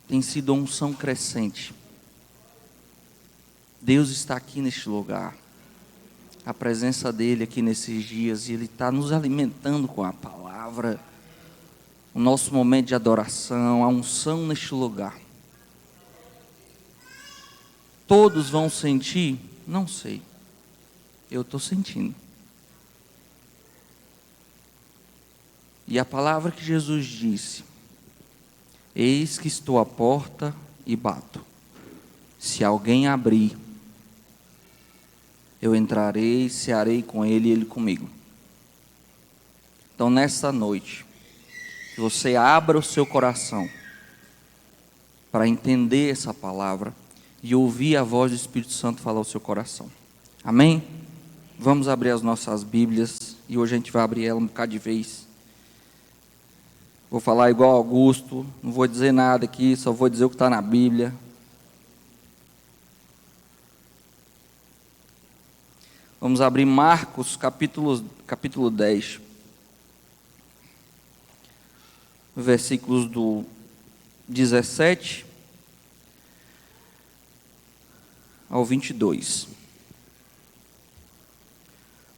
tem sido a unção crescente. Deus está aqui neste lugar. A presença dEle aqui nesses dias, e Ele está nos alimentando com a palavra. O nosso momento de adoração, a unção neste lugar. Todos vão sentir? Não sei. Eu estou sentindo. E a palavra que Jesus disse: eis que estou à porta e bato. Se alguém abrir, eu entrarei, cearei com ele e ele comigo. Então, nesta noite, que você abra o seu coração para entender essa palavra e ouvir a voz do Espírito Santo falar ao seu coração. Amém? Vamos abrir as nossas Bíblias, e hoje a gente vai abrir ela um bocado de vez. Vou falar igual Augusto, não vou dizer nada aqui, só vou dizer o que está na Bíblia. Vamos abrir Marcos, capítulo 10. Versículos do 17 ao 22.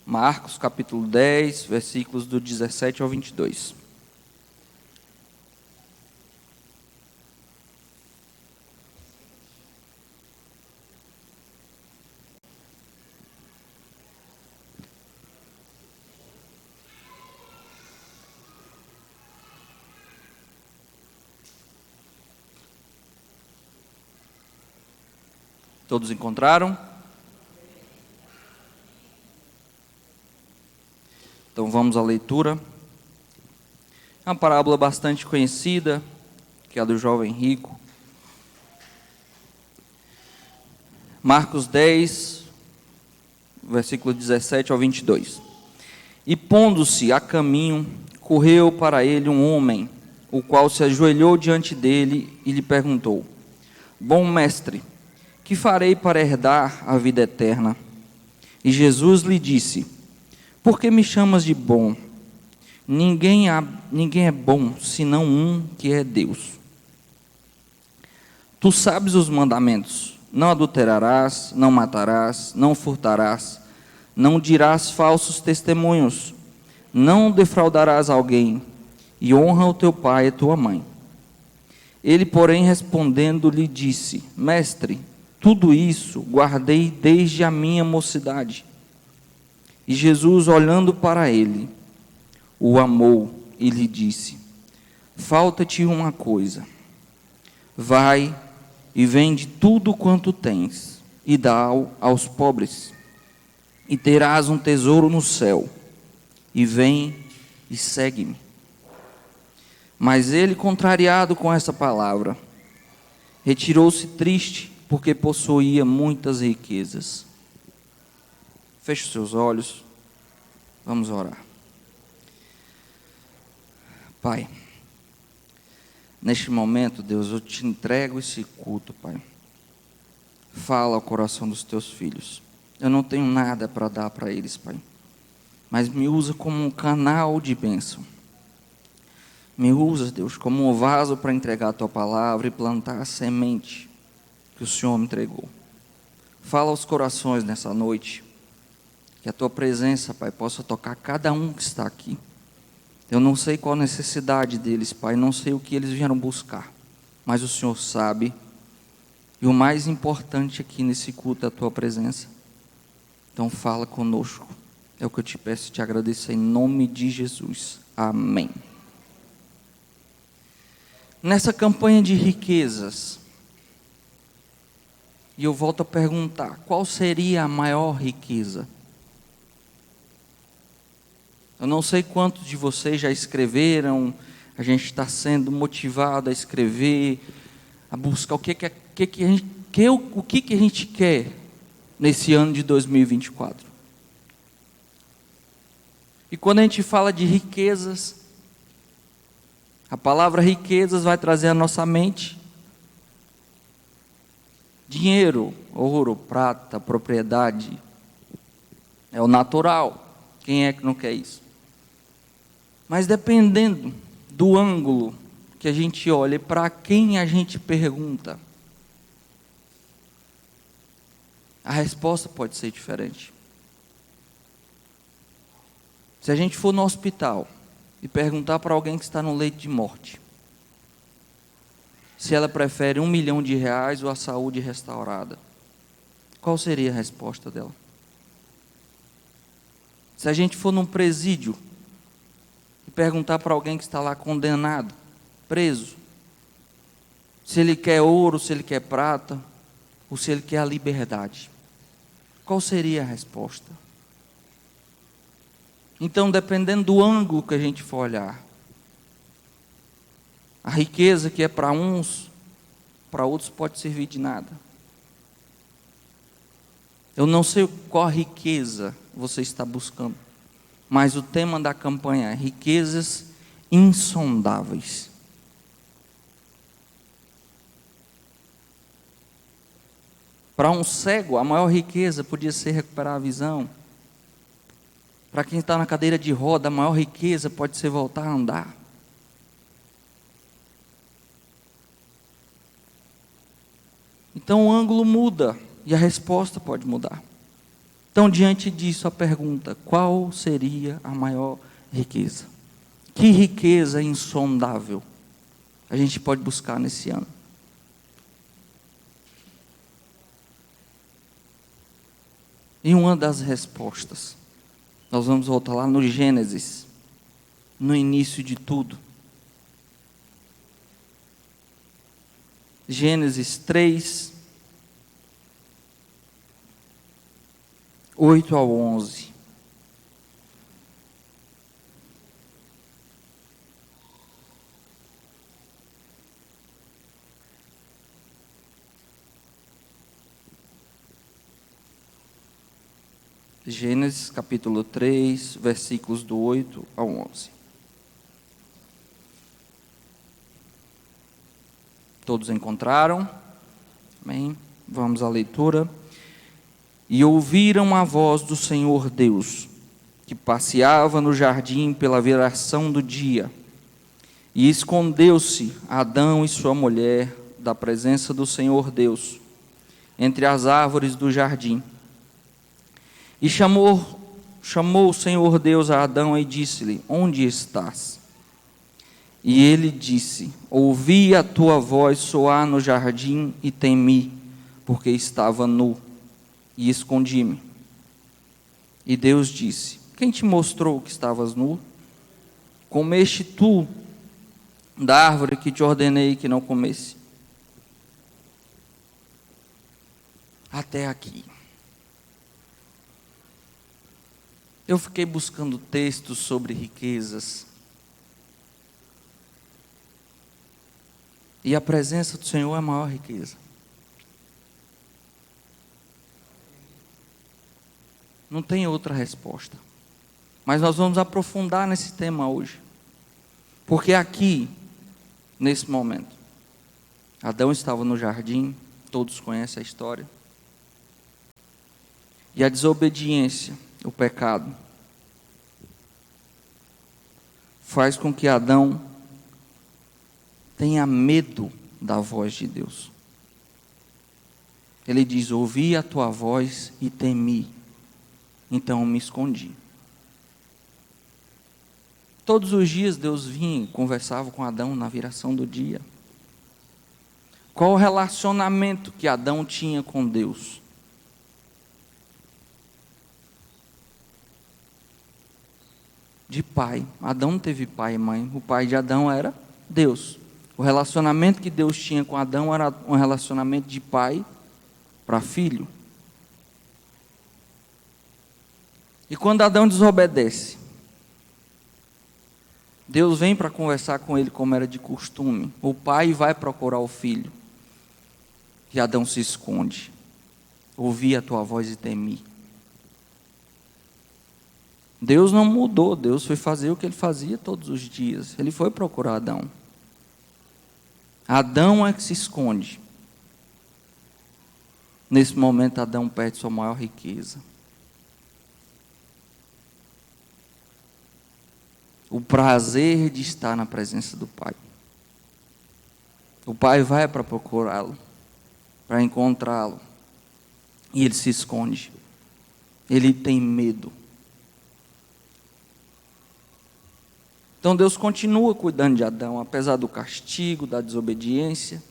Marcos, capítulo 10, versículos do 17 ao 22. Todos encontraram? Então vamos à leitura. É uma parábola bastante conhecida, que é a do jovem rico. Marcos 10, versículo 17 ao 22. E pondo-se a caminho, correu para ele um homem, o qual se ajoelhou diante dele e lhe perguntou: bom mestre, que farei para herdar a vida eterna? E Jesus lhe disse: por que me chamas de bom? Ninguém é bom, senão um, que é Deus. Tu sabes os mandamentos: não adulterarás, não matarás, não furtarás, não dirás falsos testemunhos, não defraudarás alguém, e honra o teu pai e tua mãe. Ele, porém, respondendo, lhe disse: mestre, tudo isso guardei desde a minha mocidade. E Jesus, olhando para ele, o amou e lhe disse: falta-te uma coisa. Vai e vende tudo quanto tens e dá-o aos pobres, e terás um tesouro no céu. E vem e segue-me. Mas ele, contrariado com essa palavra, retirou-se triste, porque possuía muitas riquezas. Feche os seus olhos, vamos orar. Pai, neste momento, Deus, eu te entrego esse culto, Pai. Fala ao coração dos teus filhos. Eu não tenho nada para dar para eles, Pai, mas me usa como um canal de bênção. Me usa, Deus, como um vaso para entregar a tua palavra e plantar a semente que o Senhor me entregou. Fala aos corações nessa noite, que a tua presença, Pai, possa tocar cada um que está aqui. Eu não sei qual a necessidade deles, Pai, não sei o que eles vieram buscar, mas o Senhor sabe, e o mais importante aqui nesse culto é a tua presença. Então fala conosco, é o que eu te peço e te agradeço em nome de Jesus. Amém. Nessa campanha de riquezas, e eu volto a perguntar: qual seria a maior riqueza? Eu não sei quantos de vocês já escreveram. A gente está sendo motivado a escrever, a buscar o que a gente quer nesse ano de 2024. E quando a gente fala de riquezas, a palavra riquezas vai trazer à nossa mente dinheiro, ouro, prata, propriedade. É o natural. Quem é que não quer isso? Mas dependendo do ângulo que a gente olha e para quem a gente pergunta, a resposta pode ser diferente. Se a gente for no hospital e perguntar para alguém que está no leito de morte, se ela prefere R$1 milhão ou a saúde restaurada, qual seria a resposta dela? Se a gente for num presídio e perguntar para alguém que está lá condenado, preso, se ele quer ouro, se ele quer prata, ou se ele quer a liberdade, qual seria a resposta? Então, dependendo do ângulo que a gente for olhar, a riqueza que é para uns, para outros pode servir de nada. Eu não sei qual riqueza você está buscando, mas o tema da campanha é riquezas insondáveis. Para um cego, a maior riqueza podia ser recuperar a visão. Para quem está na cadeira de roda, a maior riqueza pode ser voltar a andar. Então o ângulo muda e a resposta pode mudar. Então, diante disso, a pergunta: qual seria a maior riqueza? Que riqueza insondável a gente pode buscar nesse ano? E uma das respostas, nós vamos voltar lá no Gênesis, no início de tudo. Gênesis 3, 8 ao 11. Gênesis capítulo 3, versículos do 8 ao 11. Todos encontraram? Amém? Vamos à leitura. E ouviram a voz do Senhor Deus, que passeava no jardim pela viração do dia. E escondeu-se Adão e sua mulher da presença do Senhor Deus, entre as árvores do jardim. E chamou o Senhor Deus a Adão e disse-lhe: onde estás? E ele disse: ouvi a tua voz soar no jardim e temi, porque estava nu, e escondi-me. E Deus disse: quem te mostrou que estavas nu? Comeste tu da árvore que te ordenei que não comesse? Até aqui. Eu fiquei buscando textos sobre riquezas. E a presença do Senhor é a maior riqueza. Não tem outra resposta. Mas nós vamos aprofundar nesse tema hoje. Porque aqui, nesse momento, Adão estava no jardim, todos conhecem a história. E a desobediência, o pecado, faz com que Adão tenha medo da voz de Deus. Ele diz: ouvi a tua voz e temi, então me escondi. Todos os dias Deus vinha e conversava com Adão na viração do dia. Qual o relacionamento que Adão tinha com Deus? De pai. Adão não teve pai e mãe. O pai de Adão era Deus. O relacionamento que Deus tinha com Adão era um relacionamento de pai para filho. E quando Adão desobedece, Deus vem para conversar com ele como era de costume. O pai vai procurar o filho. E Adão se esconde. Ouvi a tua voz e temi. Deus não mudou, Deus foi fazer o que ele fazia todos os dias. Ele foi procurar Adão. Adão é que se esconde. Nesse momento, Adão perde sua maior riqueza. O prazer de estar na presença do Pai. O pai vai para procurá-lo, para encontrá-lo, e ele se esconde. Ele tem medo. Então Deus continua cuidando de Adão, apesar do castigo, da desobediência.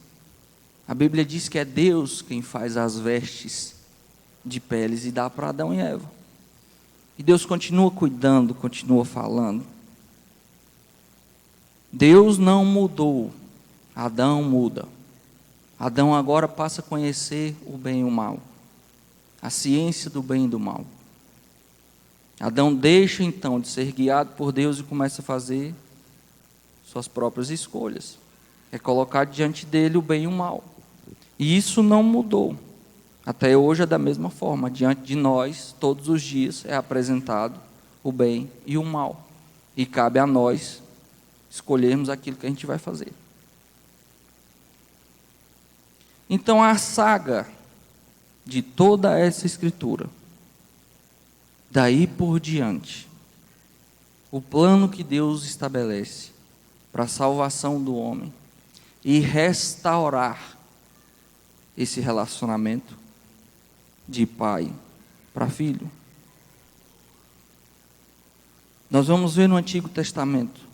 A Bíblia diz que é Deus quem faz as vestes de peles e dá para Adão e Eva. E Deus continua cuidando, continua falando. Deus não mudou, Adão muda. Adão agora passa a conhecer o bem e o mal, a ciência do bem e do mal. Adão deixa então de ser guiado por Deus e começa a fazer suas próprias escolhas. É colocar diante dele o bem e o mal. E isso não mudou. Até hoje é da mesma forma. Diante de nós, todos os dias, é apresentado o bem e o mal. E cabe a nós escolhermos aquilo que a gente vai fazer. Então a saga de toda essa escritura, daí por diante, o plano que Deus estabelece para a salvação do homem e restaurar esse relacionamento de pai para filho. Nós vamos ver no Antigo Testamento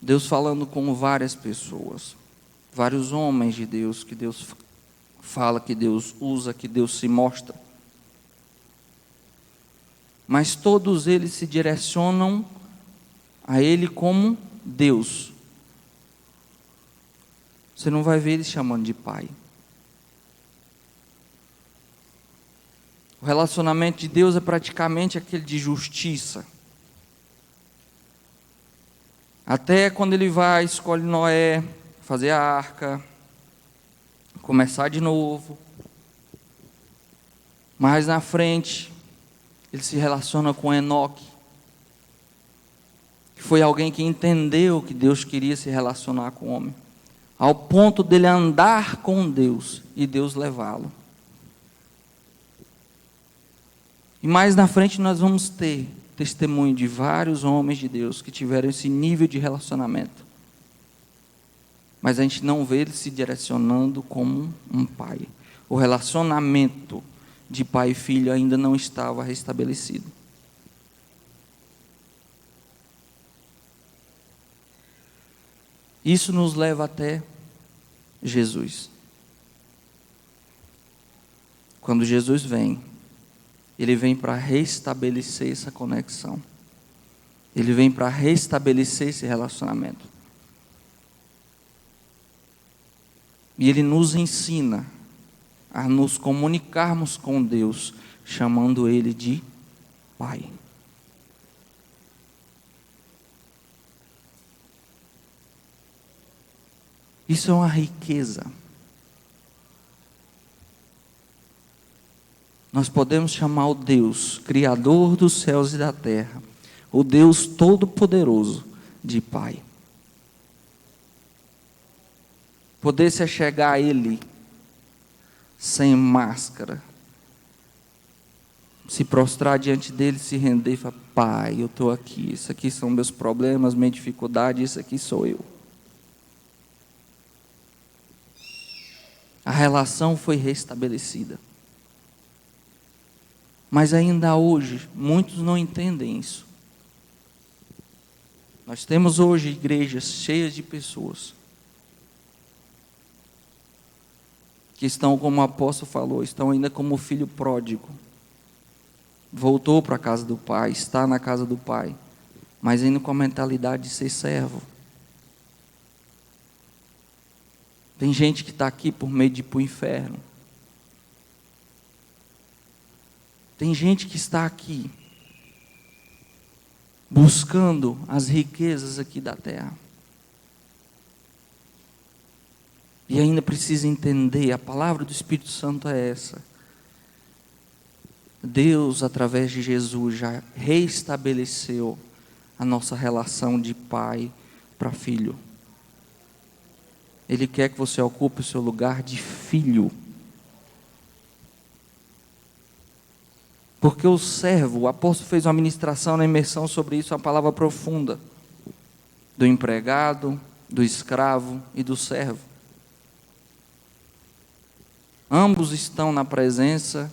Deus falando com várias pessoas, vários homens de Deus, que Deus fala, que Deus usa, que Deus se mostra. Mas todos eles se direcionam a Ele como Deus. Você não vai ver eles chamando de pai. O relacionamento de Deus é praticamente aquele de justiça. Até quando ele vai, escolhe Noé, fazer a arca, começar de novo. Mais na frente, ele se relaciona com Enoque, que foi alguém que entendeu que Deus queria se relacionar com o homem, ao ponto dele andar com Deus e Deus levá-lo. E mais na frente nós vamos ter testemunho de vários homens de Deus que tiveram esse nível de relacionamento. Mas a gente não vê ele se direcionando como um pai. O relacionamento de pai e filho ainda não estava restabelecido. Isso nos leva até Jesus. Quando Jesus vem, Ele vem para restabelecer essa conexão. Ele vem para restabelecer esse relacionamento. E Ele nos ensina a nos comunicarmos com Deus, chamando Ele de Pai. Isso é uma riqueza. Nós podemos chamar o Deus, Criador dos céus e da terra, o Deus Todo-Poderoso, de Pai. Poder se achegar a Ele sem máscara, se prostrar diante dEle, se render e falar: Pai, eu estou aqui, isso aqui são meus problemas, minha dificuldade, isso aqui sou eu. A relação foi restabelecida. Mas ainda hoje, muitos não entendem isso. Nós temos hoje igrejas cheias de pessoas que estão, como o apóstolo falou, estão ainda como o filho pródigo. Voltou para a casa do pai, está na casa do pai, mas ainda com a mentalidade de ser servo. Tem gente que está aqui por medo de ir para o inferno. Tem gente que está aqui buscando as riquezas aqui da terra. E ainda precisa entender, a palavra do Espírito Santo é essa. Deus, através de Jesus, já reestabeleceu a nossa relação de pai para filho. Ele quer que você ocupe o seu lugar de filho. Porque o servo, o apóstolo fez uma ministração na imersão sobre isso, uma palavra profunda. Do empregado, do escravo e do servo. Ambos estão na presença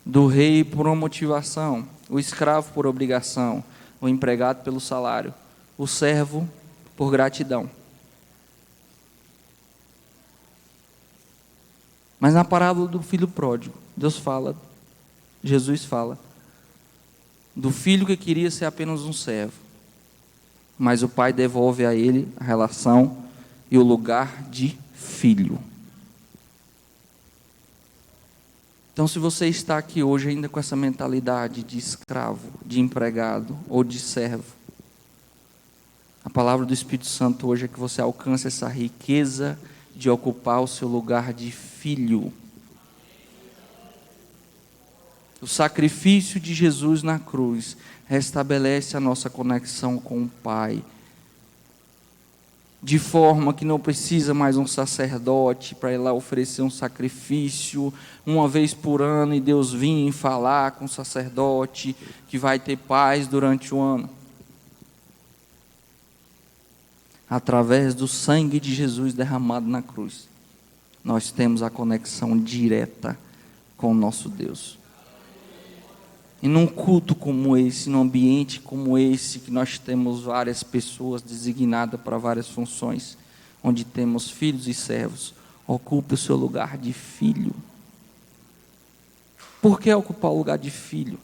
do rei por uma motivação: o escravo por obrigação, o empregado pelo salário, o servo por gratidão. Mas na parábola do filho pródigo, Jesus fala do filho que queria ser apenas um servo, mas o pai devolve a ele a relação e o lugar de filho. Então, se você está aqui hoje ainda com essa mentalidade de escravo, de empregado ou de servo, a palavra do Espírito Santo hoje é que você alcance essa riqueza de ocupar o seu lugar de filho. O sacrifício de Jesus na cruz restabelece a nossa conexão com o Pai, de forma que não precisa mais um sacerdote para ir lá oferecer um sacrifício uma vez por ano e Deus vir falar com o sacerdote que vai ter paz durante o ano. Através do sangue de Jesus derramado na cruz, nós temos a conexão direta com o nosso Deus. E num culto como esse, num ambiente como esse, que nós temos várias pessoas designadas para várias funções, onde temos filhos e servos, ocupe o seu lugar de filho. Por que ocupar o lugar de filho?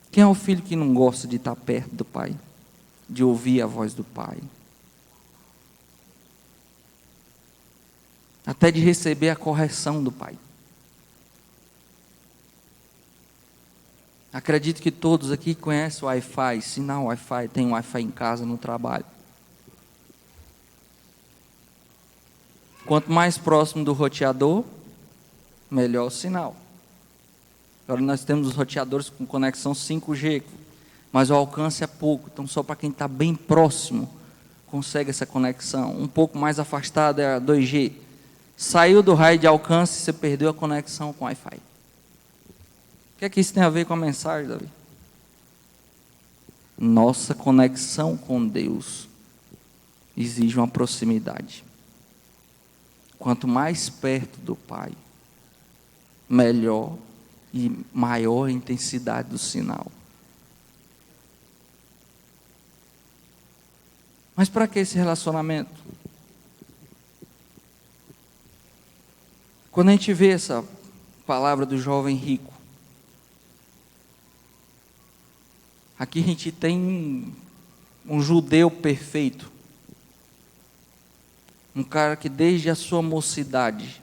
Quem é o filho que não gosta de estar perto do pai? De ouvir a voz do pai? Até de receber a correção do pai. Acredito que todos aqui conhecem o Wi-Fi, sinal Wi-Fi, tem Wi-Fi em casa, no trabalho. Quanto mais próximo do roteador, melhor o sinal. Agora nós temos os roteadores com conexão 5G, mas o alcance é pouco, então só para quem está bem próximo consegue essa conexão. Um pouco mais afastado é a 2G. Saiu do raio de alcance, você perdeu a conexão com o Wi-Fi. O que é que isso tem a ver com a mensagem, Davi? Nossa conexão com Deus exige uma proximidade. Quanto mais perto do Pai, melhor e maior a intensidade do sinal. Mas para que esse relacionamento? Quando a gente vê essa palavra do jovem rico, aqui a gente tem um judeu perfeito, um cara que desde a sua mocidade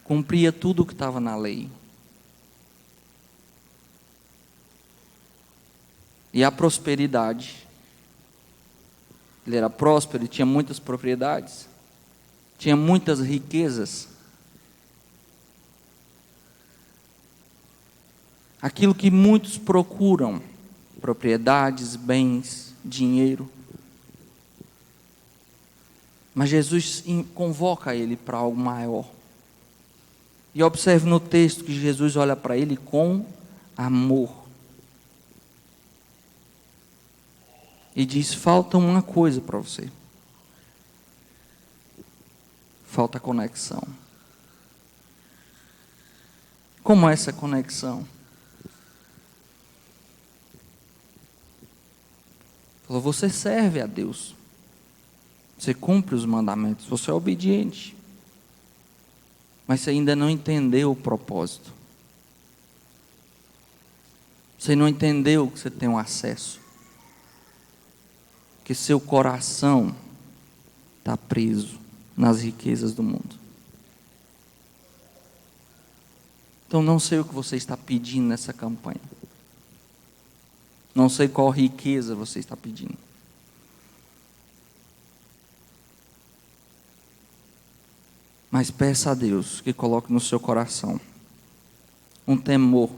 cumpria tudo o que estava na lei. E a prosperidade, ele era próspero, ele tinha muitas propriedades, tinha muitas riquezas. Aquilo que muitos procuram: propriedades, bens, dinheiro. Mas Jesus convoca ele para algo maior. E observe no texto que Jesus olha para ele com amor. E diz: falta uma coisa para você. Falta conexão. Como é essa conexão? Falou: você serve a Deus, você cumpre os mandamentos, você é obediente, mas você ainda não entendeu o propósito, você não entendeu que você tem um acesso, que seu coração está preso nas riquezas do mundo. Então não sei o que você está pedindo nessa campanha. Não sei qual riqueza você está pedindo. Mas peça a Deus que coloque no seu coração um temor,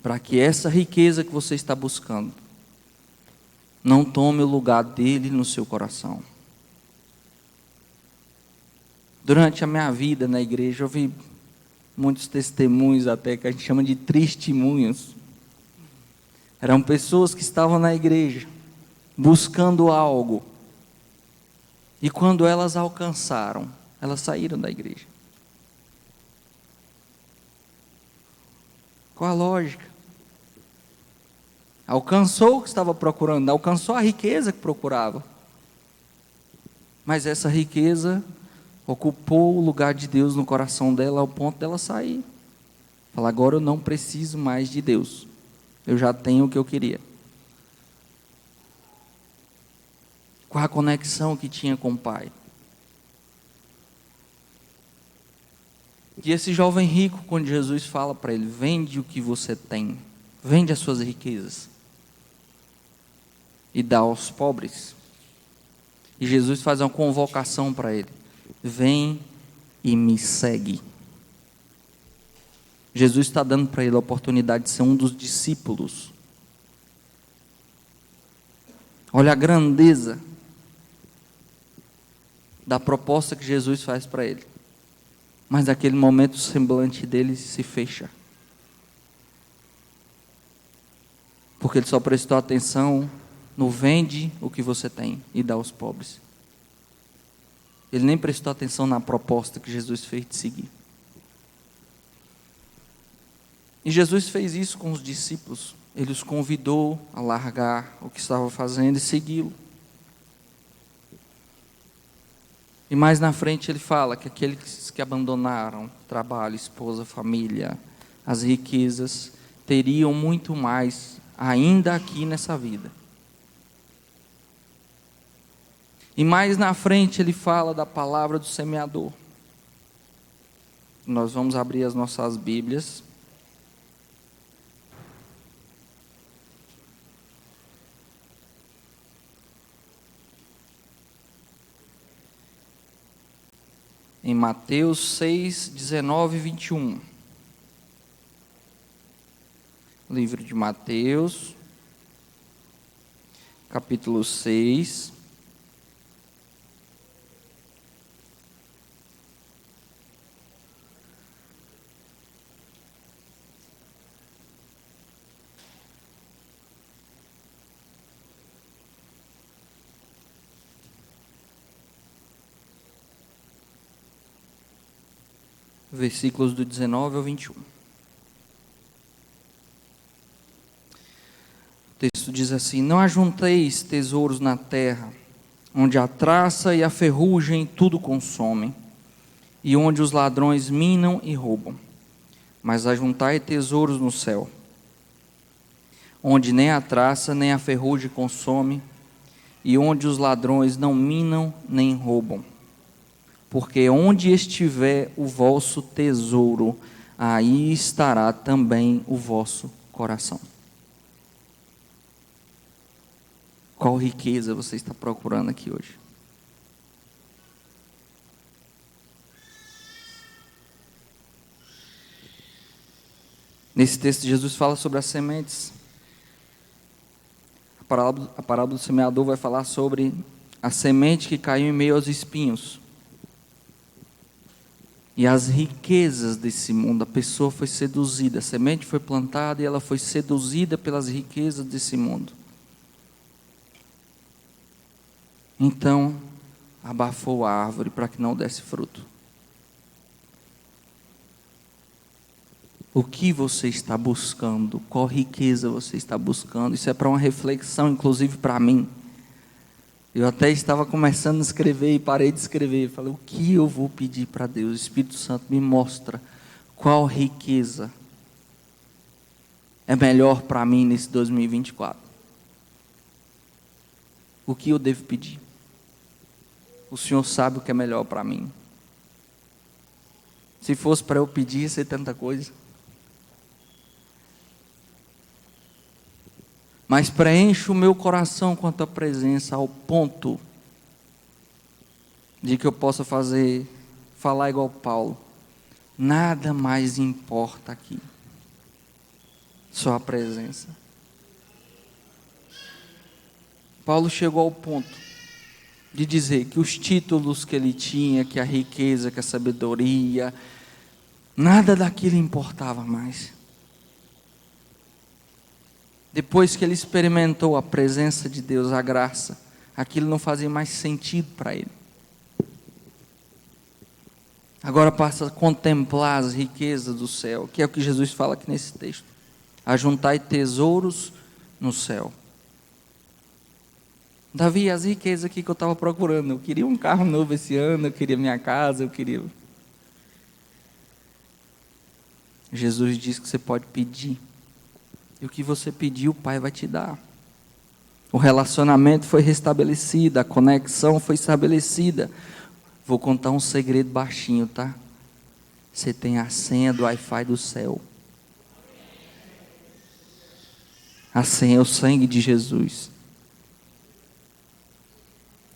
para que essa riqueza que você está buscando não tome o lugar dele no seu coração. Durante a minha vida na igreja, eu vi muitos testemunhos, até que a gente chama de testemunhos. Eram pessoas que estavam na igreja, buscando algo. E quando elas alcançaram, elas saíram da igreja. Qual a lógica? Alcançou o que estava procurando, alcançou a riqueza que procurava. Mas essa riqueza ocupou o lugar de Deus no coração dela ao ponto dela sair. Falar, agora eu não preciso mais de Deus. Eu já tenho o que eu queria. Qual a conexão que tinha com o Pai? E esse jovem rico, quando Jesus fala para ele, vende o que você tem, vende as suas riquezas e dá aos pobres. E Jesus faz uma convocação para ele, vem e me segue. Jesus está dando para ele a oportunidade de ser um dos discípulos. Olha a grandeza da proposta que Jesus faz para ele. Mas naquele momento o semblante dele se fecha. Porque ele só prestou atenção no vende o que você tem e dá aos pobres. Ele nem prestou atenção na proposta que Jesus fez de seguir. E Jesus fez isso com os discípulos. Ele os convidou a largar o que estavam fazendo e segui-lo. E mais na frente ele fala que aqueles que abandonaram trabalho, esposa, família, as riquezas, teriam muito mais ainda aqui nessa vida. E mais na frente ele fala da palavra do semeador. Nós vamos abrir as nossas Bíblias. Em Mateus 6, 19 e 21. Livro de Mateus, capítulo 6. Versículos do 19 ao 21. O texto diz assim: não ajunteis tesouros na terra, onde a traça e a ferrugem tudo consomem, e onde os ladrões minam e roubam. Mas ajuntai tesouros no céu, onde nem a traça nem a ferrugem consome, e onde os ladrões não minam nem roubam. Porque onde estiver o vosso tesouro, aí estará também o vosso coração. Qual riqueza você está procurando aqui hoje? Nesse texto, Jesus fala sobre as sementes. A parábola do semeador vai falar sobre a semente que caiu em meio aos espinhos. E as riquezas desse mundo, a pessoa foi seduzida, a semente foi plantada e ela foi seduzida pelas riquezas desse mundo. Então, abafou a árvore para que não desse fruto. O que você está buscando? Qual riqueza você está buscando? Isso é para uma reflexão, inclusive para mim. Eu até estava começando a escrever e parei de escrever. Falei, o que eu vou pedir para Deus? O Espírito Santo me mostra qual riqueza é melhor para mim nesse 2024. O que eu devo pedir? O Senhor sabe o que é melhor para mim. Se fosse para eu pedir, ia ser tanta coisa. Mas preenche o meu coração com a tua presença ao ponto de que eu possa falar igual Paulo. Nada mais importa aqui, só a presença. Paulo chegou ao ponto de dizer que os títulos que ele tinha, que a riqueza, que a sabedoria, nada daquilo importava mais. Depois que ele experimentou a presença de Deus, a graça, aquilo não fazia mais sentido para ele. Agora passa a contemplar as riquezas do céu, que é o que Jesus fala aqui nesse texto. Ajuntai tesouros no céu. Davi, as riquezas aqui que eu estava procurando. Eu queria um carro novo esse ano, eu queria minha casa, eu queria... Jesus diz que você pode pedir. E o que você pedir, o Pai vai te dar. O relacionamento foi restabelecido, a conexão foi estabelecida. Vou contar um segredo baixinho, tá? Você tem a senha do Wi-Fi do céu. A senha é o sangue de Jesus.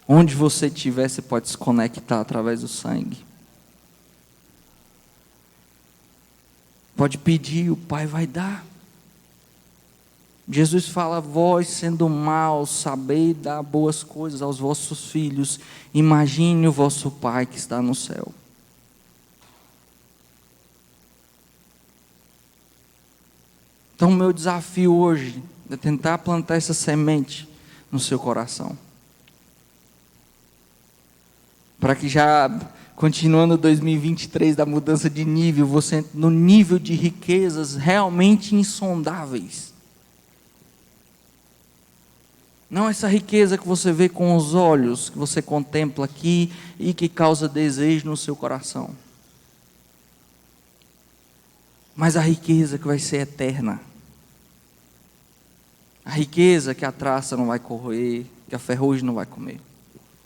Onde você estiver, você pode se conectar através do sangue. Pode pedir, o Pai vai dar. Jesus fala: vós sendo maus, sabei dar boas coisas aos vossos filhos. Imagine o vosso Pai que está no céu. Então o meu desafio hoje é tentar plantar essa semente no seu coração. Para que já, continuando 2023 da mudança de nível, você entre no nível de riquezas realmente insondáveis. Não essa riqueza que você vê com os olhos, que você contempla aqui e que causa desejo no seu coração. Mas a riqueza que vai ser eterna. A riqueza que a traça não vai corroer, que a ferrugem não vai comer,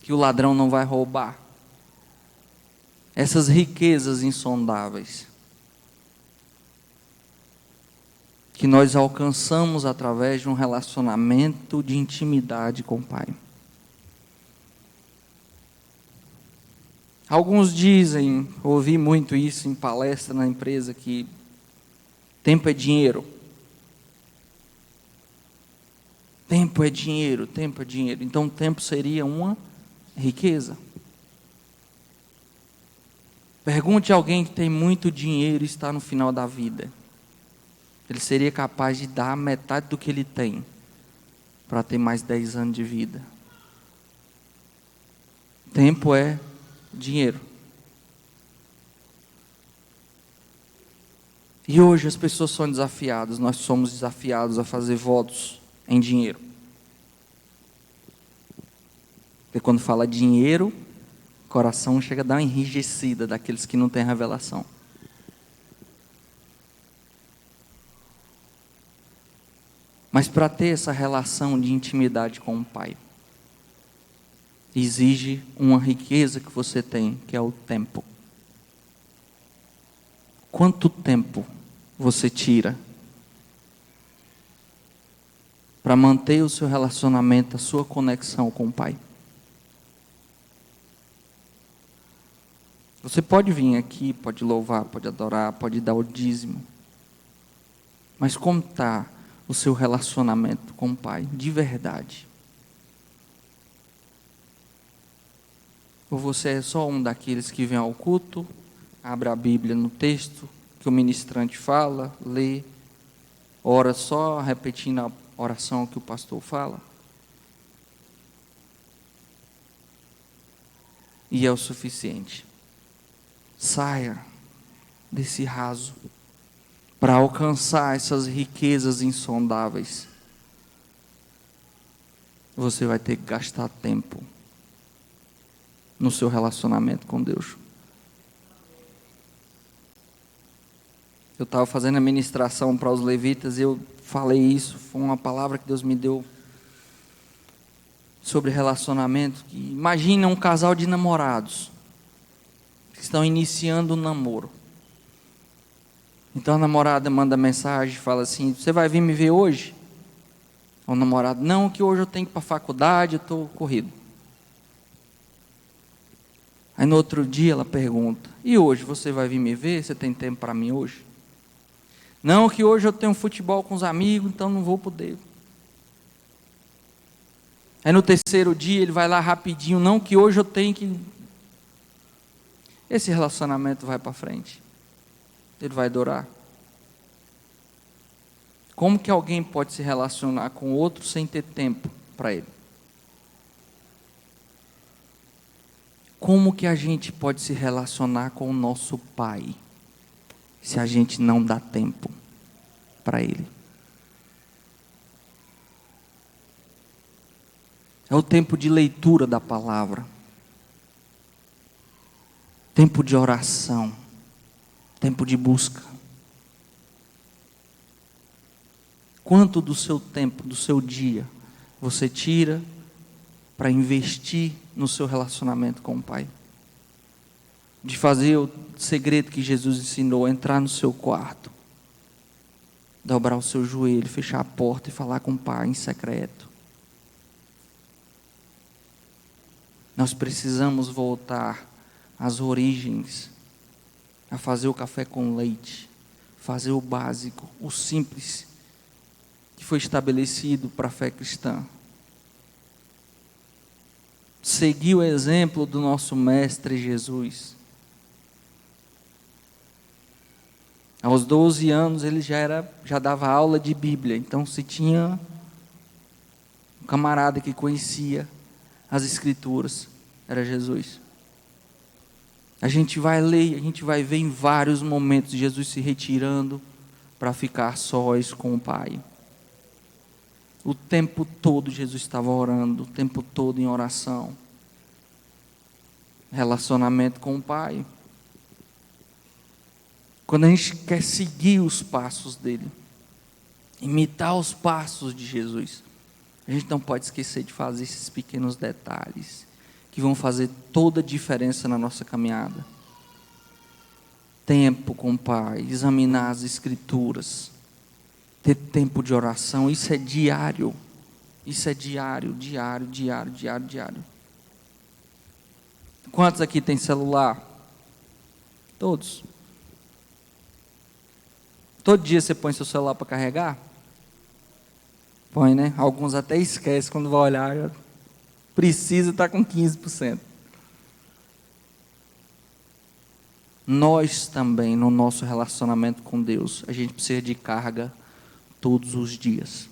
que o ladrão não vai roubar. Essas riquezas insondáveis que nós alcançamos através de um relacionamento de intimidade com o Pai. Alguns dizem, ouvi muito isso em palestra na empresa, que tempo é dinheiro. Tempo é dinheiro, tempo é dinheiro. Então, tempo seria uma riqueza. Pergunte a alguém que tem muito dinheiro e está no final da vida. Ele seria capaz de dar metade do que ele tem para ter mais 10 anos de vida. Tempo é dinheiro. E hoje as pessoas são desafiadas, nós somos desafiados a fazer votos em dinheiro. Porque quando fala dinheiro, o coração chega a dar uma enrijecida daqueles que não têm revelação. Mas para ter essa relação de intimidade com o Pai, exige uma riqueza que você tem, que é o tempo. Quanto tempo você tira para manter o seu relacionamento, a sua conexão com o Pai? Você pode vir aqui, pode louvar, pode adorar, pode dar o dízimo. Mas como está o seu relacionamento com o Pai, de verdade? Ou você é só um daqueles que vem ao culto, abre a Bíblia no texto que o ministrante fala, lê, ora só repetindo a oração que o pastor fala? E é o suficiente. Saia desse raso para alcançar essas riquezas insondáveis. Você vai ter que gastar tempo no seu relacionamento com Deus. Eu estava fazendo a ministração para os levitas e eu falei isso, foi uma palavra que Deus me deu sobre relacionamento. Imagina um casal de namorados que estão iniciando um namoro. Então a namorada manda mensagem, fala assim: você vai vir me ver hoje? O namorado: não, que hoje eu tenho que ir para a faculdade, eu estou corrido. Aí no outro dia ela pergunta: e hoje você vai vir me ver? Você tem tempo para mim hoje? Não, que hoje eu tenho futebol com os amigos, então não vou poder. Aí no terceiro dia ele vai lá rapidinho: não, que hoje eu tenho que... Esse relacionamento vai para frente? Ele vai durar? Como que alguém pode se relacionar com outro sem ter tempo para ele? Como que a gente pode se relacionar com o nosso Pai se a gente não dá tempo para Ele? É o tempo de leitura da palavra, tempo de oração, tempo de busca. Quanto do seu tempo, do seu dia, você tira para investir no seu relacionamento com o Pai? De fazer o segredo que Jesus ensinou, entrar no seu quarto, dobrar o seu joelho, fechar a porta e falar com o Pai em secreto. Nós precisamos voltar às origens, a fazer o café com leite, fazer o básico, o simples, que foi estabelecido para a fé cristã. Seguir o exemplo do nosso Mestre Jesus. Aos 12 anos ele já dava aula de Bíblia, então se tinha um camarada que conhecia as Escrituras, era Jesus. A gente vai ler, a gente vai ver em vários momentos Jesus se retirando para ficar sós com o Pai. O tempo todo Jesus estava orando, o tempo todo em oração. Relacionamento com o Pai. Quando a gente quer seguir os passos dele, imitar os passos de Jesus, a gente não pode esquecer de fazer esses pequenos detalhes que vão fazer toda a diferença na nossa caminhada. Tempo com o Pai, examinar as Escrituras, ter tempo de oração, isso é diário. Isso é diário, diário, diário, diário, diário. Quantos aqui tem celular? Todos. Todo dia você põe seu celular para carregar? Põe, né? Alguns até esquecem quando vai olhar, precisa estar com 15%. Nós também, no nosso relacionamento com Deus, a gente precisa de carga todos os dias.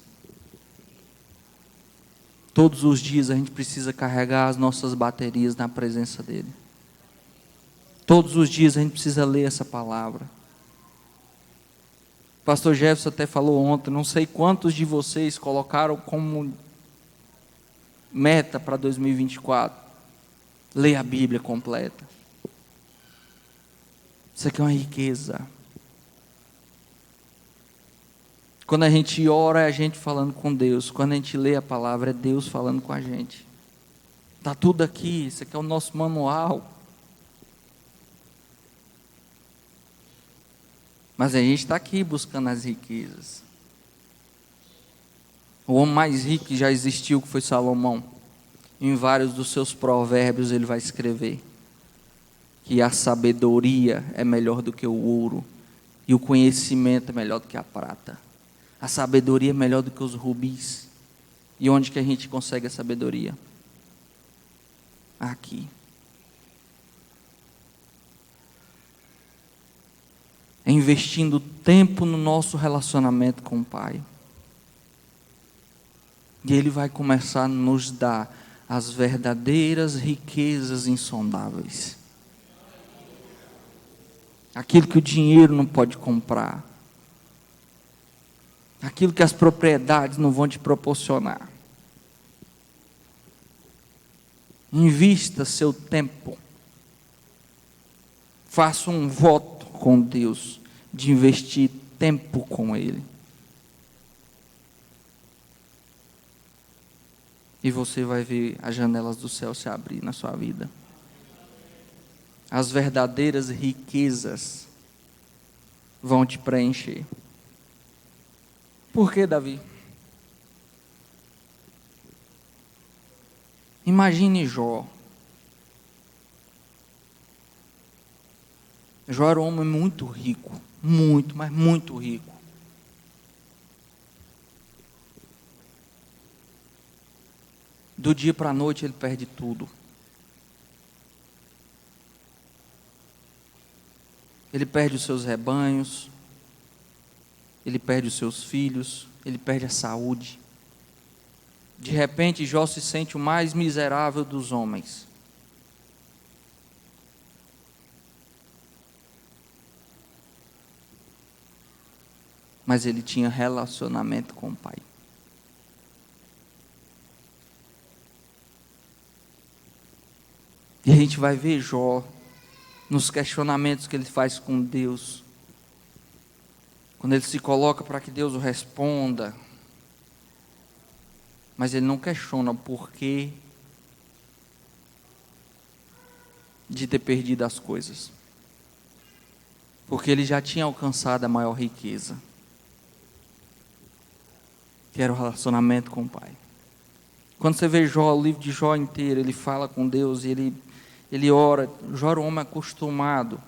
Todos os dias a gente precisa carregar as nossas baterias na presença dEle. Todos os dias a gente precisa ler essa palavra. O pastor Jefferson até falou ontem, não sei quantos de vocês colocaram como meta para 2024, ler a Bíblia completa. Isso aqui é uma riqueza. Quando a gente ora, é a gente falando com Deus. Quando a gente lê a palavra, é Deus falando com a gente. Está tudo aqui, isso aqui é o nosso manual. Mas a gente está aqui buscando as riquezas. O homem mais rico que já existiu, que foi Salomão, em vários dos seus provérbios ele vai escrever que a sabedoria é melhor do que o ouro e o conhecimento é melhor do que a prata. A sabedoria é melhor do que os rubis. E onde que a gente consegue a sabedoria? Aqui. É investindo tempo no nosso relacionamento com o Pai. E Ele vai começar a nos dar as verdadeiras riquezas insondáveis. Aquilo que o dinheiro não pode comprar. Aquilo que as propriedades não vão te proporcionar. Invista seu tempo. Faça um voto com Deus de investir tempo com Ele. E você vai ver as janelas do céu se abrir na sua vida. As verdadeiras riquezas vão te preencher. Por que, Davi? Imagine Jó. Jó era um homem muito rico. Muito, mas muito rico. Do dia para a noite ele perde tudo. Ele perde os seus rebanhos. ele perde os seus filhos, ele perde a saúde. De repente, Jó se sente o mais miserável dos homens. Mas ele tinha relacionamento com o Pai. E a gente vai ver Jó nos questionamentos que ele faz com Deus. Quando ele se coloca para que Deus o responda. Mas ele não questiona o porquê de ter perdido as coisas. Porque ele já tinha alcançado a maior riqueza, que era o relacionamento com o Pai. Quando você vê Jó, o livro de Jó inteiro, ele fala com Deus, e ele ora. Jó era um homem acostumado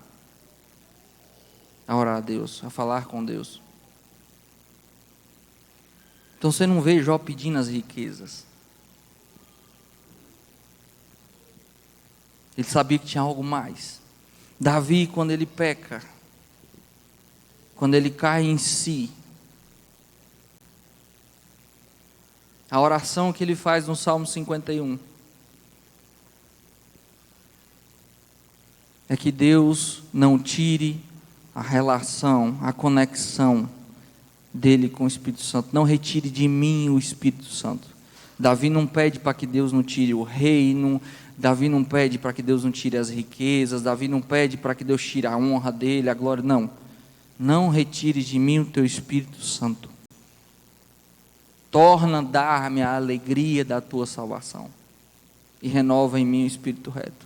a orar a Deus, a falar com Deus. Então você não vê Jó pedindo as riquezas. Ele sabia que tinha algo mais. Davi, quando ele peca, quando ele cai em si, a oração que ele faz no Salmo 51 é que Deus não tire a relação, a conexão dele com o Espírito Santo. Não retire de mim o Espírito Santo. Davi não pede para que Deus não tire o reino. Davi não pede para que Deus não tire as riquezas. Davi não pede para que Deus tire a honra dele, a glória. Não. Não retire de mim o teu Espírito Santo. Torna dar-me a alegria da tua salvação. E renova em mim o Espírito reto.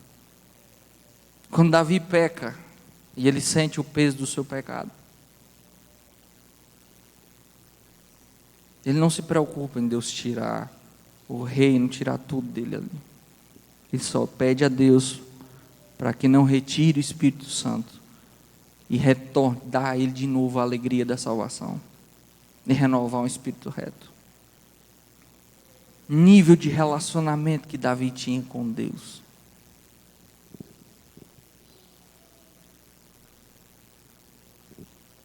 Quando Davi peca, e ele sente o peso do seu pecado, ele não se preocupa em Deus tirar o reino, tirar tudo dele ali. Ele só pede a Deus para que não retire o Espírito Santo e retorne, dar a ele de novo a alegria da salvação e renovar um espírito reto. Nível de relacionamento que Davi tinha com Deus.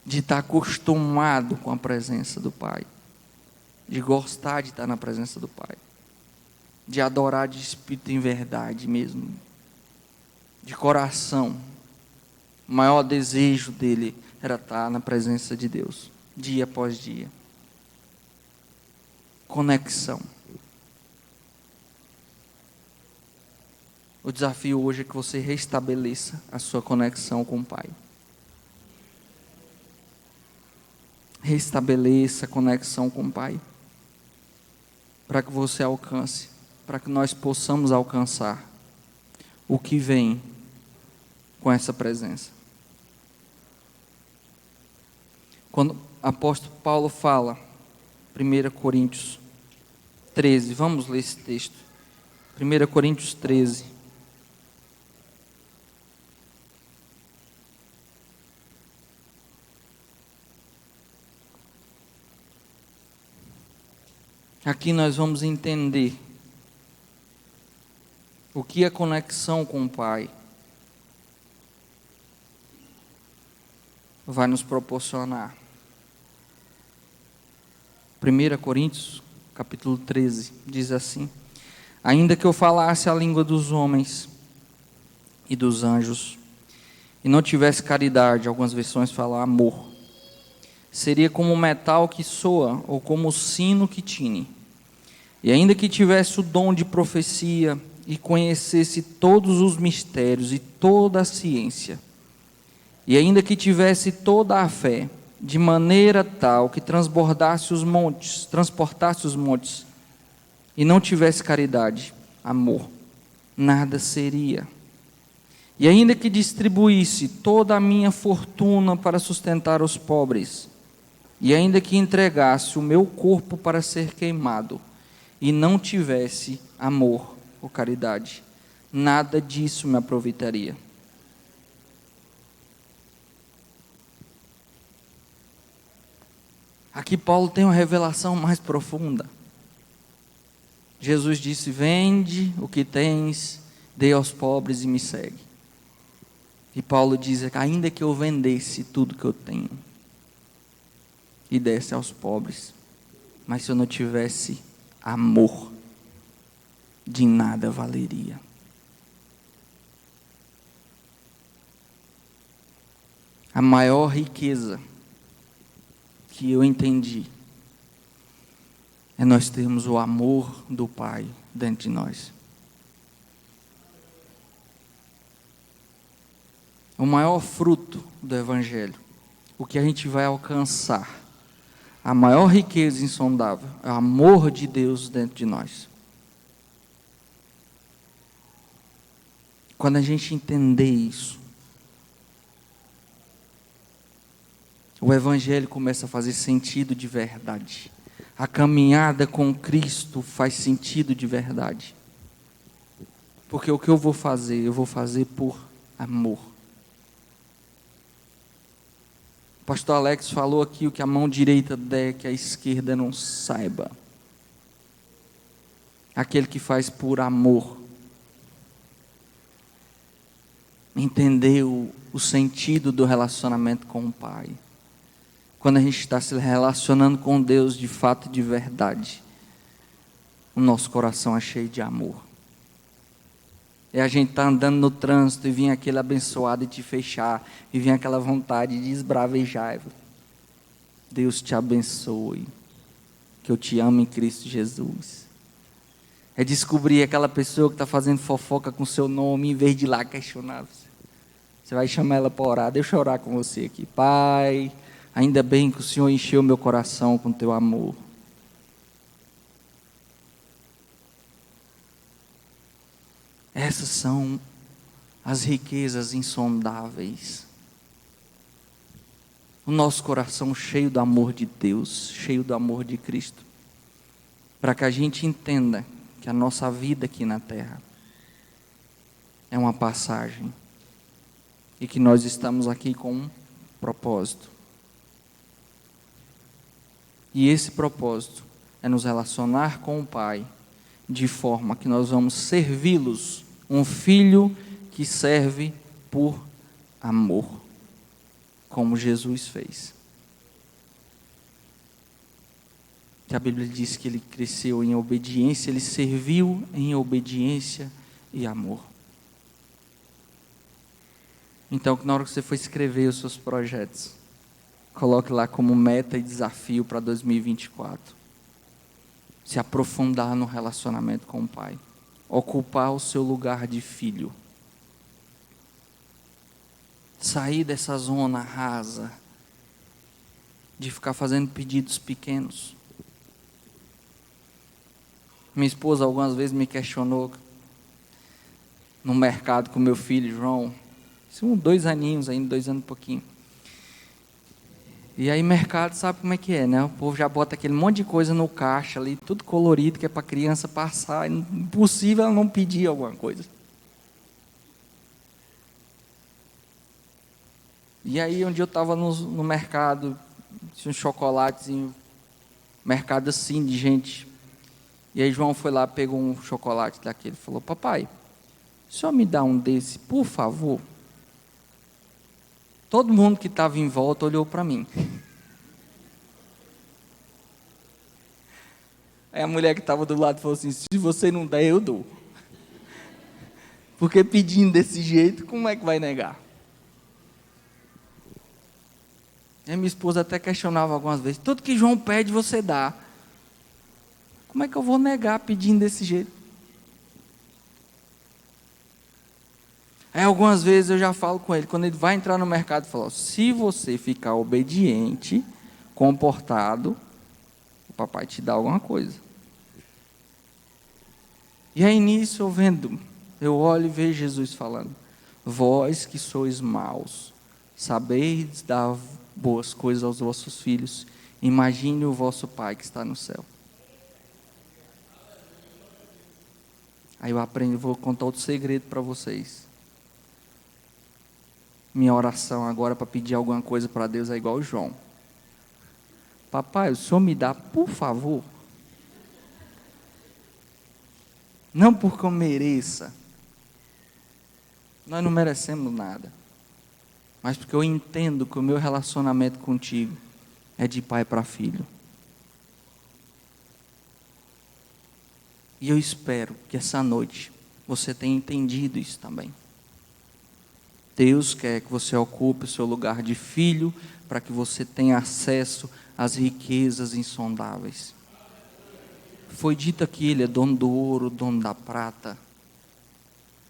De estar acostumado com a presença do Pai. De gostar de estar na presença do Pai. De adorar de espírito em verdade mesmo. De coração. O maior desejo dele era estar na presença de Deus. Dia após dia. Conexão. O desafio hoje é que você restabeleça a sua conexão com o Pai. Restabeleça a conexão com o Pai. Para que você alcance, para que nós possamos alcançar o que vem com essa presença. Quando o apóstolo Paulo fala, 1 Coríntios 13, vamos ler esse texto. 1 Coríntios 13. Aqui nós vamos entender o que a conexão com o Pai vai nos proporcionar. 1 Coríntios, capítulo 13, diz assim: ainda que eu falasse a língua dos homens e dos anjos, e não tivesse caridade, algumas versões falam amor, seria como o metal que soa, ou como o sino que tine. E ainda que tivesse o dom de profecia, e conhecesse todos os mistérios e toda a ciência, e ainda que tivesse toda a fé, de maneira tal que transportasse os montes, e não tivesse caridade, amor, nada seria. E ainda que distribuísse toda a minha fortuna para sustentar os pobres, e ainda que entregasse o meu corpo para ser queimado, e não tivesse amor ou caridade, nada disso me aproveitaria. Aqui Paulo tem uma revelação mais profunda. Jesus disse: vende o que tens, dê aos pobres e me segue. E Paulo diz: ainda que eu vendesse tudo que eu tenho, e desse aos pobres. Mas se eu não tivesse amor, de nada valeria. A maior riqueza que eu entendi é nós termos o amor do Pai dentro de nós. O maior fruto do Evangelho, o que a gente vai alcançar, a maior riqueza insondável, é o amor de Deus dentro de nós. Quando a gente entender isso, o Evangelho começa a fazer sentido de verdade. A caminhada com Cristo faz sentido de verdade. Porque o que eu vou fazer por amor. O pastor Alex falou aqui o que a mão direita der, que a esquerda não saiba. Aquele que faz por amor. Entendeu o sentido do relacionamento com o Pai. Quando a gente está se relacionando com Deus de fato e de verdade, o nosso coração é cheio de amor. E a gente está andando no trânsito e vem aquele abençoado e te fechar, e vem aquela vontade de esbravejar. Deus te abençoe, que eu te amo em Cristo Jesus. É descobrir aquela pessoa que está fazendo fofoca com o seu nome, em vez de ir lá questionar. Você vai chamar ela para orar. Deixa eu orar com você aqui. Pai, ainda bem que o Senhor encheu meu coração com teu amor. Essas são as riquezas insondáveis. O nosso coração cheio do amor de Deus, cheio do amor de Cristo. Para que a gente entenda que a nossa vida aqui na terra é uma passagem. E que nós estamos aqui com um propósito. E esse propósito é nos relacionar com o Pai, de forma que nós vamos servi-los, um filho que serve por amor, como Jesus fez. Que a Bíblia diz que ele cresceu em obediência, ele serviu em obediência e amor. Então, que na hora que você for escrever os seus projetos, coloque lá como meta e desafio para 2024. Se aprofundar no relacionamento com o Pai. Ocupar o seu lugar de filho. Sair dessa zona rasa de ficar fazendo pedidos pequenos. Minha esposa algumas vezes me questionou no mercado com meu filho, João. São 2 aninhos ainda, 2 anos e pouquinho. E aí mercado sabe como é que é, né? O povo já bota aquele monte de coisa no caixa ali, tudo colorido, que é para a criança passar. Impossível ela não pedir alguma coisa. E aí um dia eu estava no mercado, tinha um chocolatezinho, mercado assim de gente. E aí João foi lá, pegou um chocolate daquele, falou: papai, o senhor me dá um desse, por favor? Todo mundo que estava em volta olhou para mim. Aí a mulher que estava do lado falou assim: se você não der, eu dou. Porque pedindo desse jeito, como é que vai negar? E minha esposa até questionava algumas vezes: tudo que João pede, você dá. Como é que eu vou negar pedindo desse jeito? Aí algumas vezes eu já falo com ele, quando ele vai entrar no mercado, eu falo: se você ficar obediente, comportado, o papai te dá alguma coisa. E aí nisso eu olho e vejo Jesus falando: vós que sois maus, sabeis dar boas coisas aos vossos filhos, imagine o vosso Pai que está no céu. Aí eu aprendo, vou contar outro segredo para vocês. Minha oração agora para pedir alguma coisa para Deus é igual o João. Papai, o senhor me dá, por favor. Não porque eu mereça. Nós não merecemos nada. Mas porque eu entendo que o meu relacionamento contigo é de pai para filho. E eu espero que essa noite você tenha entendido isso também. Deus quer que você ocupe o seu lugar de filho para que você tenha acesso às riquezas insondáveis. Foi dito aqui, Ele é dono do ouro, dono da prata.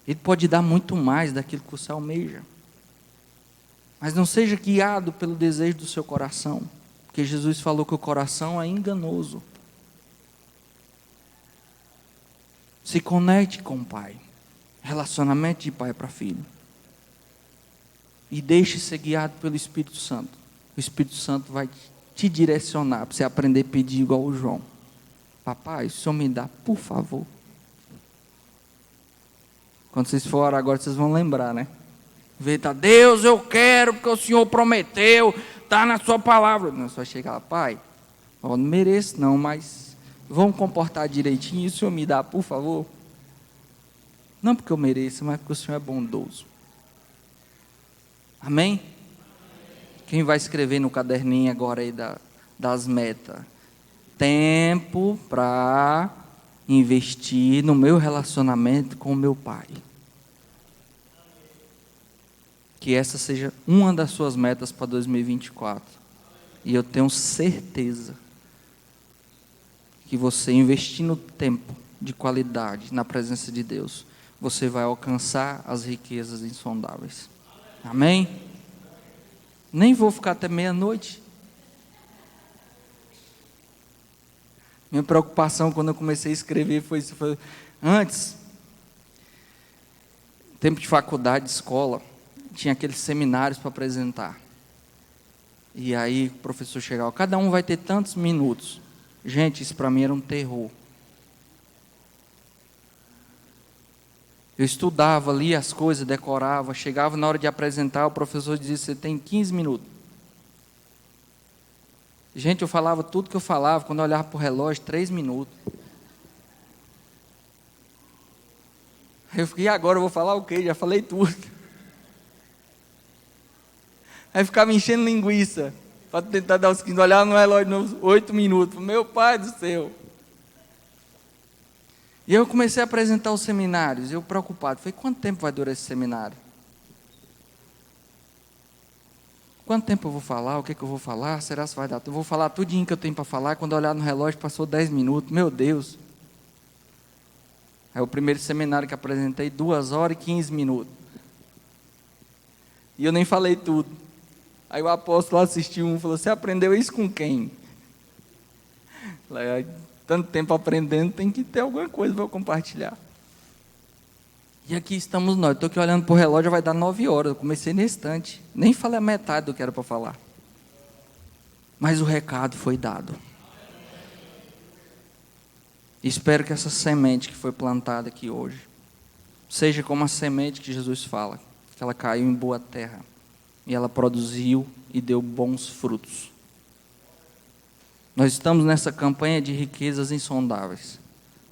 Ele pode dar muito mais daquilo que você almeja. Mas não seja guiado pelo desejo do seu coração, porque Jesus falou que o coração é enganoso. Se conecte com o Pai. Relacionamento de pai para filho. E deixe ser guiado pelo Espírito Santo. O Espírito Santo vai te direcionar para você aprender a pedir igual o João. Papai, o Senhor me dá, por favor. Quando vocês forem agora, vocês vão lembrar, né? Eita, Deus, eu quero, porque o Senhor prometeu, está na sua palavra. Não, só chegar lá, pai, eu não mereço não, mas vamos comportar direitinho, o Senhor me dá, por favor. Não porque eu mereço, mas porque o Senhor é bondoso. Amém? Quem vai escrever no caderninho agora aí das metas? Tempo para investir no meu relacionamento com o meu pai. Que essa seja uma das suas metas para 2024. E eu tenho certeza que você investindo tempo de qualidade na presença de Deus, você vai alcançar as riquezas insondáveis. Amém? Nem vou ficar até meia-noite. Minha preocupação quando eu comecei a escrever foi isso. Antes, tempo de faculdade, escola, tinha aqueles seminários para apresentar. E aí o professor chegava, cada um vai ter tantos minutos. Gente, isso para mim era um terror. Eu estudava, lia as coisas, decorava, chegava na hora de apresentar, o professor dizia, você tem 15 minutos. Gente, eu falava tudo que eu falava, quando eu olhava para o relógio, 3 minutos. Aí eu fiquei, e agora eu vou falar o quê? Já falei tudo. Aí ficava enchendo linguiça, para tentar dar os 15, olhava no relógio, nos 8 minutos. Meu pai do céu. E eu comecei a apresentar os seminários, eu preocupado, falei, quanto tempo vai durar esse seminário? Quanto tempo eu vou falar, o que eu vou falar, será que vai dar? Eu vou falar tudinho que eu tenho para falar, quando eu olhar no relógio passou 10 minutos, meu Deus. Aí o primeiro seminário que apresentei, 2 horas e 15 minutos. E eu nem falei tudo. Aí o apóstolo assistiu e falou, você aprendeu isso com quem? Falei, tanto tempo aprendendo, tem que ter alguma coisa para compartilhar. E aqui estamos nós. Estou aqui olhando para o relógio, já vai dar 9 horas. Eu comecei no instante. Nem falei a metade do que era para falar. Mas o recado foi dado. Espero que essa semente que foi plantada aqui hoje seja como a semente que Jesus fala, que ela caiu em boa terra e ela produziu e deu bons frutos. Nós estamos nessa campanha de riquezas insondáveis,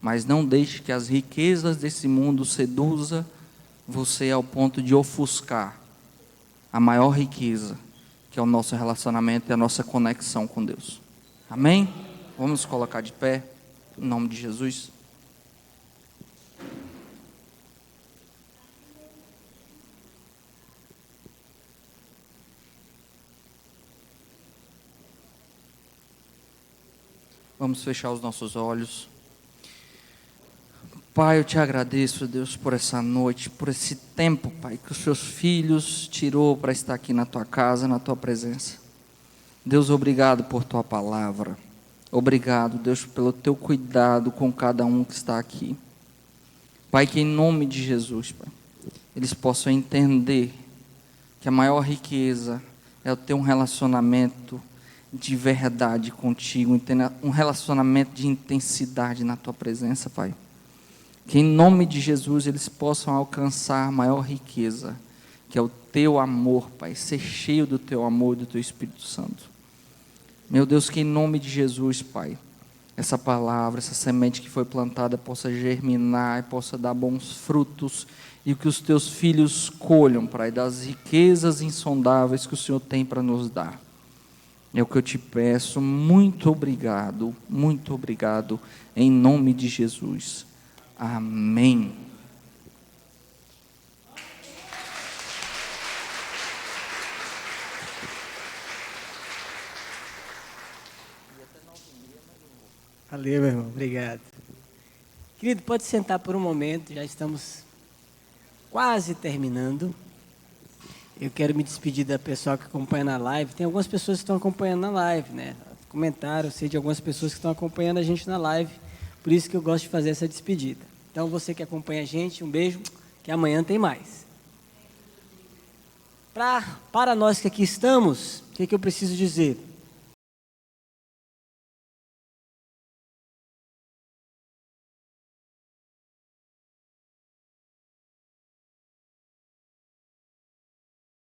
mas não deixe que as riquezas desse mundo seduza você ao ponto de ofuscar a maior riqueza, que é o nosso relacionamento e a nossa conexão com Deus. Amém? Vamos nos colocar de pé, em nome de Jesus. Vamos fechar os nossos olhos. Pai, eu te agradeço, Deus, por essa noite, por esse tempo, Pai, que os seus filhos tirou para estar aqui na tua casa, na tua presença. Deus, obrigado por tua palavra. Obrigado, Deus, pelo teu cuidado com cada um que está aqui. Pai, que em nome de Jesus, Pai, eles possam entender que a maior riqueza é ter um relacionamento de verdade contigo, um relacionamento de intensidade na tua presença, Pai. Que em nome de Jesus eles possam alcançar a maior riqueza, que é o teu amor, Pai, ser cheio do teu amor e do teu Espírito Santo. Meu Deus, que em nome de Jesus, Pai, essa palavra, essa semente que foi plantada possa germinar e possa dar bons frutos, e que os teus filhos colham, Pai, das riquezas insondáveis que o Senhor tem para nos dar. É o que eu te peço. Muito obrigado, em nome de Jesus. Amém. Valeu, meu irmão. Obrigado. Querido, pode sentar por um momento. Já estamos quase terminando. Eu quero me despedir da pessoa que acompanha na live. Tem algumas pessoas que estão acompanhando na live, né? Comentaram, eu sei de algumas pessoas que estão acompanhando a gente na live. Por isso que eu gosto de fazer essa despedida. Então, você que acompanha a gente, um beijo, que amanhã tem mais. Para nós que aqui estamos, o que eu preciso dizer?